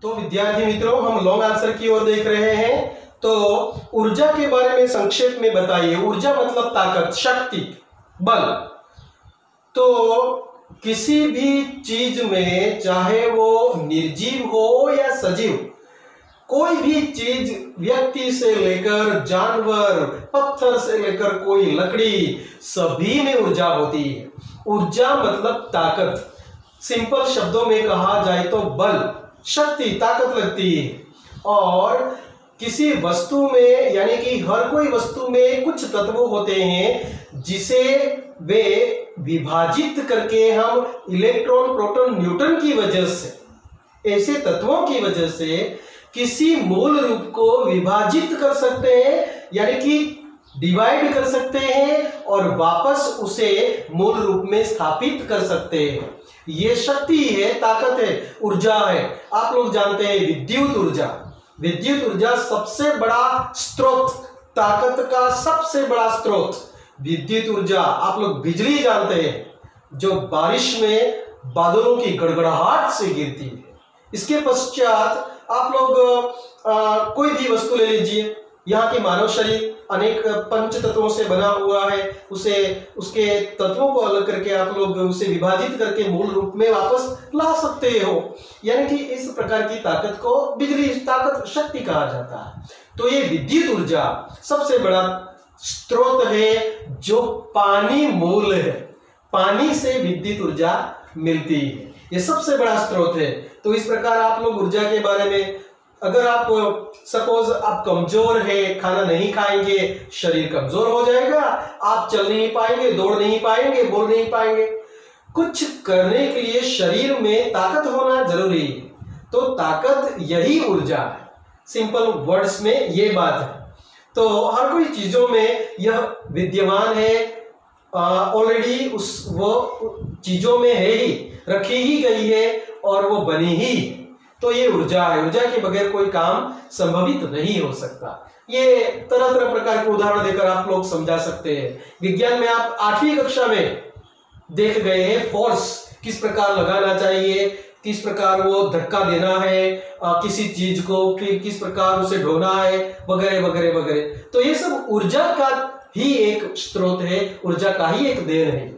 तो विद्यार्थी मित्रों, हम लॉन्ग आंसर की ओर देख रहे हैं। तो ऊर्जा के बारे में संक्षेप में बताइए। ऊर्जा मतलब ताकत, शक्ति, बल। तो किसी भी चीज में, चाहे वो निर्जीव हो या सजीव, कोई भी चीज, व्यक्ति से लेकर जानवर, पत्थर से लेकर कोई लकड़ी, सभी में ऊर्जा होती है। ऊर्जा मतलब ताकत। सिंपल शब्दों में कहा जाए तो बल, शक्ति, ताकत लगती है। और किसी वस्तु में, यानी कि हर कोई वस्तु में कुछ तत्व होते हैं जिसे वे विभाजित करके हम इलेक्ट्रॉन, प्रोटॉन, न्यूट्रॉन की वजह से, ऐसे तत्वों की वजह से किसी मूल रूप को विभाजित कर सकते हैं, यानी कि डिवाइड कर सकते हैं और वापस उसे मूल रूप में स्थापित कर सकते हैं। ये शक्ति है, ताकत है, ऊर्जा है। आप लोग जानते हैं विद्युत ऊर्जा। विद्युत ऊर्जा सबसे बड़ा स्रोत, ताकत का सबसे बड़ा स्रोत विद्युत ऊर्जा। आप लोग बिजली जानते हैं, जो बारिश में बादलों की गड़गड़ाहट से गिरती है। इसके पश्चात आप लोग कोई भी वस्तु ले लीजिए। यहाँ के मानव शरीर अनेक पंच तत्वों से बना हुआ है। उसके तत्वों को अलग करके आप लोग उसे विभाजित करके मूल रूप में वापस ला सकते हो। यानी कि इस प्रकार की ताकत को बिजली, ताकत, शक्ति कहा जाता है। तो ये विद्युत ऊर्जा सबसे बड़ा स्रोत है, जो पानी मूल है। पानी से विद्युत ऊर्जा मिलती है, ये सबसे बड़ा स्रोत है। तो इस प्रकार आप लोग ऊर्जा के बारे में, अगर आप सपोज आप कमजोर है, खाना नहीं खाएंगे, शरीर कमजोर हो जाएगा, आप चल नहीं पाएंगे, दौड़ नहीं पाएंगे, बोल नहीं पाएंगे। कुछ करने के लिए शरीर में ताकत होना जरूरी है। तो ताकत यही ऊर्जा है। सिंपल वर्ड्स में ये बात है। तो हर कोई चीजों में यह विद्यमान है, ऑलरेडी वो चीजों में है ही, रखी ही गई है और वो बनी ही। तो ये ऊर्जा है। ऊर्जा के बगैर कोई काम संभवित नहीं हो सकता। ये तरह तरह प्रकार के उदाहरण देकर आप लोग समझा सकते हैं। विज्ञान में आप 8वीं कक्षा में देख गए हैं, फोर्स किस प्रकार लगाना चाहिए, किस प्रकार वो धक्का देना है किसी चीज को, फिर किस प्रकार उसे ढोना है, वगैरह वगैरह वगैरह। तो ये सब ऊर्जा का ही एक स्रोत है, ऊर्जा का ही एक देन है।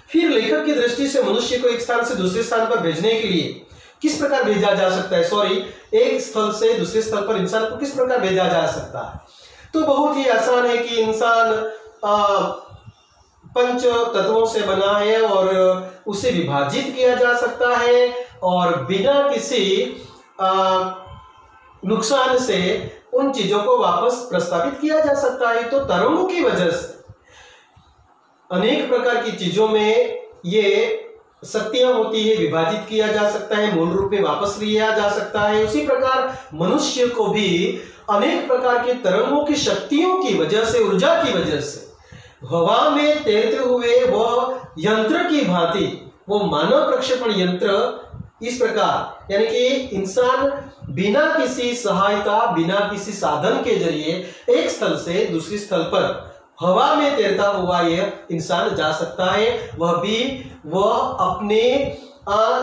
फिर लेखक की दृष्टि से मनुष्य को एक स्थान से दूसरे स्थान पर भेजने के लिए किस प्रकार भेजा जा सकता है, एक स्थल से दूसरे स्थल पर इंसान को किस प्रकार भेजा जा सकता है। तो बहुत ही आसान है कि इंसान पंच तत्वों से बना है और उसे विभाजित किया जा सकता है और बिना किसी नुकसान से उन चीजों को वापस प्रस्तावित किया जा सकता है। तो तरंगों की वजह से अनेक प्रकार की चीजों में ये शक्तियां होती है, विभाजित किया जा सकता है, मूल रूप में वापस लिया जा सकता है। उसी प्रकार मनुष्य को भी अनेक प्रकार के तरंगों की शक्तियों की वजह से, ऊर्जा की वजह से हवा में तैरते हुए वह यंत्र की भांति, वो मानव प्रक्षेपण यंत्र, इस प्रकार, यानी कि इंसान बिना किसी सहायता, बिना किसी साधन के जरिए एक स्थल से दूसरे स्थल पर हवा में तैरता हुआ यह इंसान जा सकता है। वह अपने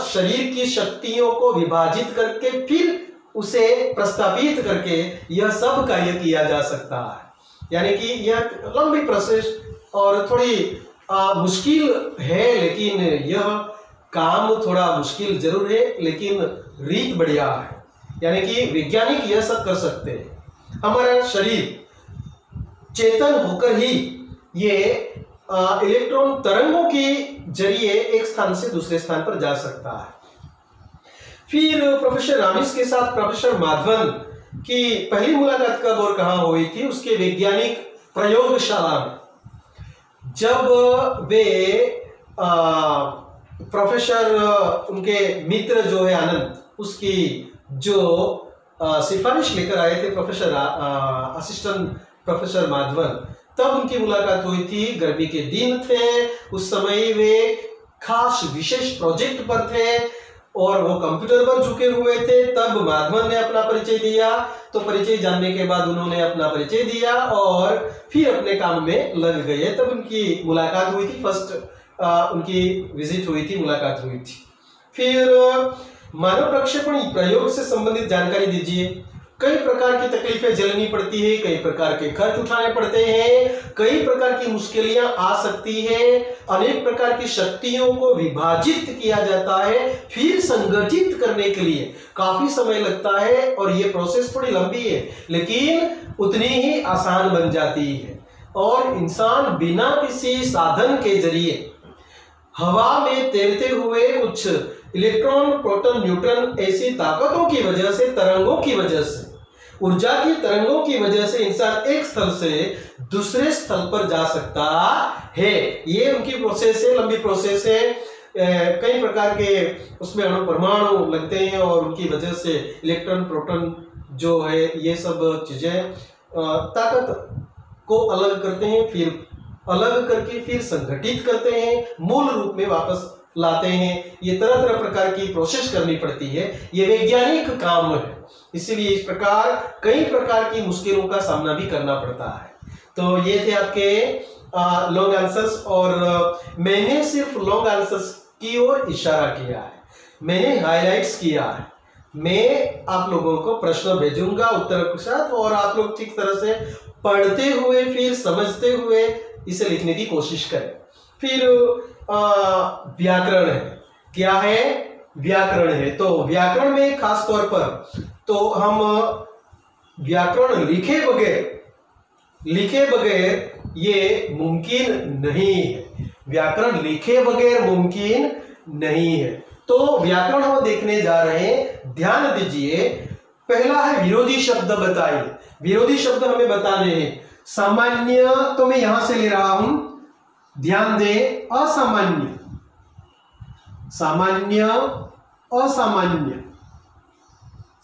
शरीर की शक्तियों को विभाजित करके फिर उसे प्रस्तावित करके यह सब कार्य किया जा सकता है। यानी कि यह लंबी प्रोसेस और थोड़ी मुश्किल है, लेकिन यह काम थोड़ा मुश्किल जरूर है, लेकिन रीत बढ़िया है। यानी कि वैज्ञानिक यह सब कर सकते हैं। हमारा शरीर चेतन होकर ही ये इलेक्ट्रॉन तरंगों के जरिए एक स्थान से दूसरे स्थान पर जा सकता है। फिर प्रोफेसर रामिस के साथ प्रोफेसर माधवन की पहली मुलाकात कब और कहां हुई थी? उसके वैज्ञानिक प्रयोगशाला में, जब वे प्रोफेसर, उनके मित्र जो है आनंद, उसकी जो सिफारिश लेकर आए थे प्रोफेसर असिस्टेंट प्रोफेसर माधवन, तब उनकी मुलाकात हुई थी। गर्मी के दिन थे, उस समय वे खास विशेष प्रोजेक्ट पर थे और वो कंप्यूटर पर झुके हुए थे। तब माधवन ने अपना परिचय दिया। तो परिचय जानने के बाद उन्होंने अपना परिचय दिया और फिर अपने काम में लग गए। तब उनकी मुलाकात हुई थी, फर्स्ट उनकी विजिट हुई थी, मुलाकात हुई थी। फिर मानव प्रक्षेपण प्रयोग से संबंधित जानकारी दीजिए। कई प्रकार की तकलीफें झेलनी पड़ती है, कई प्रकार के खर्च उठाने पड़ते हैं, कई प्रकार की मुश्किलें आ सकती है, अनेक प्रकार की शक्तियों को विभाजित किया जाता है, फिर संगठित करने के लिए काफी समय लगता है और ये प्रोसेस थोड़ी लंबी है लेकिन उतनी ही आसान बन जाती है। और इंसान बिना किसी साधन के जरिए हवा में तैरते हुए कुछ इलेक्ट्रॉन, प्रोटॉन, न्यूट्रॉन ऐसी ताकतों की वजह से, तरंगों की वजह से, ऊर्जा की तरंगों की वजह से इंसान एक स्थल से दूसरे स्थल पर जा सकता है। ये उनकी प्रोसेस है, लंबी प्रोसेस है। कई प्रकार के उसमें अणु परमाणु लगते हैं और उनकी वजह से इलेक्ट्रॉन, प्रोटॉन जो है ये सब चीजें ताकत को अलग करते हैं, फिर अलग करके फिर संगठित करते हैं, मूल रूप में वापस लाते हैं। ये तरह तरह प्रकार की प्रोसेस करनी पड़ती है, ये वैज्ञानिक काम है, इसीलिए इस प्रकार कई प्रकार की मुश्किलों का सामना भी करना पड़ता है। तो ये थे आपके लॉन्ग आंसर्स और मैंने सिर्फ लॉन्ग आंसर्स की ओर इशारा किया है, मैंने हाईलाइट्स किया है। मैं आप लोगों को प्रश्न भेजूंगा उत्तर के साथ और आप लोग ठीक तरह से पढ़ते हुए फिर समझते हुए इसे लिखने की कोशिश करें। फिर व्याकरण है, क्या है? व्याकरण है। तो व्याकरण में खास तौर पर तो हम व्याकरण लिखे बगैर ये मुमकिन नहीं है, व्याकरण लिखे बगैर मुमकिन नहीं है। तो व्याकरण हम देखने जा रहे हैं, ध्यान दीजिए। पहला है विरोधी शब्द बताइए। विरोधी शब्द हमें बताने हैं। सामान्य तो मैं यहां से ले रहा हूं, ध्यान दे। असामान्य, सामान्य, असामान्य,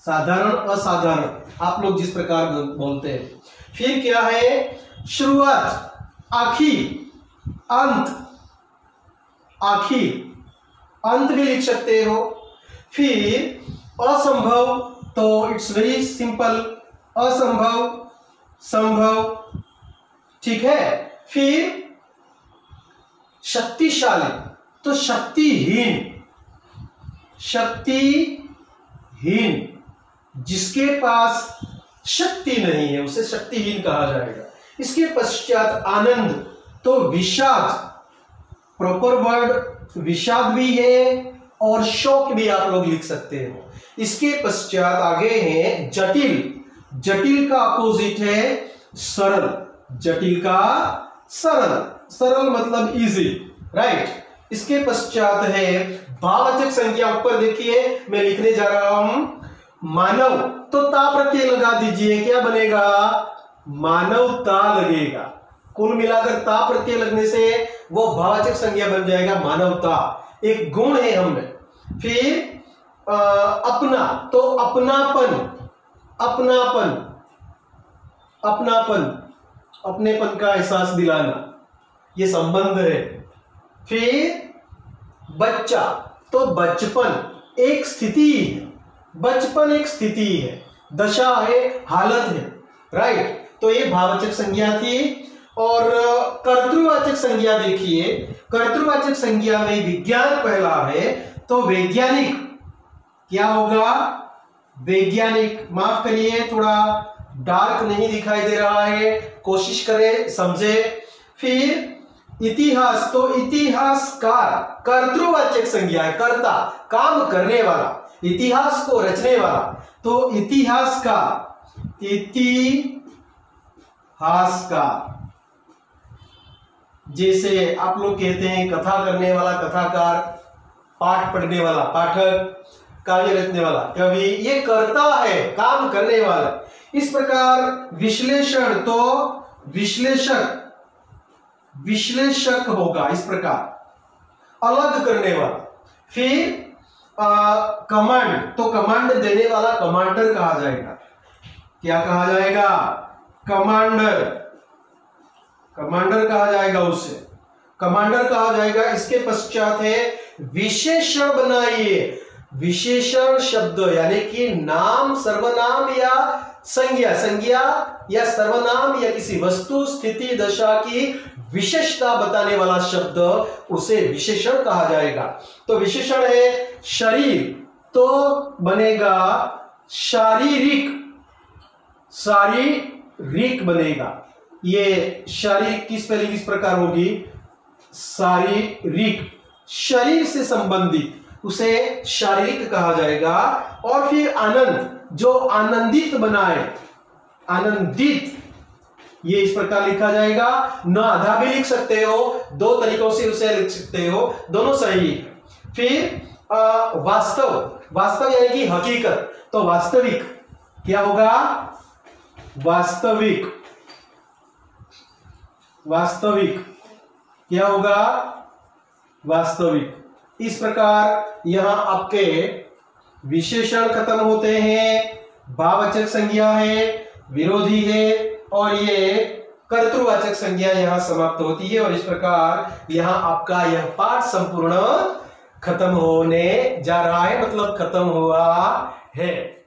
साधारण, असाधारण, आप लोग जिस प्रकार बोलते हैं। फिर क्या है? शुरुआत, आखिर, अंत, आखिर, अंत भी लिख सकते हो। फिर असंभव, तो इट्स वेरी सिंपल, असंभव, संभव, ठीक है। फिर शक्तिशाली, तो शक्तिहीन, शक्तिहीन, जिसके पास शक्ति नहीं है उसे शक्तिहीन कहा जाएगा। इसके पश्चात आनंद, तो विषाद, प्रॉपर वर्ड विषाद भी है और शोक भी आप लोग लिख सकते हो। इसके पश्चात आगे है जटिल, जटिल का अपोजिट है सरल, जटिल का सरल, सरल मतलब इजी, राइट। इसके पश्चात है भाववाचक संज्ञा। ऊपर देखिए मैं लिखने जा रहा हूं मानव, तो ता प्रत्यय लगा दीजिए, क्या बनेगा? मानवता लगेगा। कुल मिलाकर ता प्रत्यय लगने से वो भाववाचक संज्ञा बन जाएगा मानवता, एक गुण है हमें। फिर अपना, तो अपनापन, अपनापन, अपनापन, अपनेपन का एहसास दिलाना, ये संबंध है। फिर बच्चा, तो बचपन एक स्थिति है, बचपन एक स्थिति है, दशा है, हालत है, राइट। तो ये भाववाचक संज्ञा थी। और कर्तृवाचक संज्ञा देखिए, कर्तृवाचक संज्ञा में विज्ञान पहला है, तो वैज्ञानिक क्या होगा? वैज्ञानिक, माफ करिए थोड़ा डार्क नहीं दिखाई दे रहा है, कोशिश करें समझे। फिर इतिहास, तो इतिहासकार, कर्तृवाचक संज्ञा है, कर्ता, काम करने वाला, इतिहास को रचने वाला, तो इतिहासकार, इतिहासकार। जैसे आप लोग कहते हैं कथा करने वाला कथाकार, पाठ पढ़ने वाला पाठक, काव्य रचने वाला कवि, ये कर्ता है, काम करने वाला। इस प्रकार विश्लेषण, तो विश्लेषक, विश्लेषक होगा, इस प्रकार अलग करने वाला। फिर कमांड, तो कमांड देने वाला कमांडर कहा जाएगा, क्या कहा जाएगा? कमांडर, कमांडर कहा जाएगा, उसे कमांडर कहा जाएगा। इसके पश्चात है विशेषण बनाइए। विशेषण शब्द यानी कि नाम, सर्वनाम या संज्ञा, संज्ञा या सर्वनाम या किसी वस्तु, स्थिति, दशा की विशेषता बताने वाला शब्द, उसे विशेषण कहा जाएगा। तो विशेषण है शरीर, तो बनेगा शारीरिक, शारीरिक बनेगा। ये शारीरिक की स्पेलिंग इस प्रकार होगी, शारीरिक, शरीर से संबंधित, उसे शारीरिक कहा जाएगा। और फिर आनंद, जो आनंदित बनाए, आनंदित, ये इस प्रकार लिखा जाएगा। न आधा भी लिख सकते हो, दो तरीकों से उसे लिख सकते हो, दोनों सही है। फिर वास्तव, वास्तव यानी कि हकीकत, तो वास्तविक क्या होगा, वास्तविक, वास्तविक क्या होगा, वास्तविक। इस प्रकार यहां आपके विशेषण खत्म होते हैं, भाववाचक संज्ञा है, विरोधी है, और ये कर्तृवाचक संज्ञा यहां समाप्त होती है। और इस प्रकार यहां आपका यह पाठ संपूर्ण खत्म होने जा रहा है, मतलब खत्म हुआ है।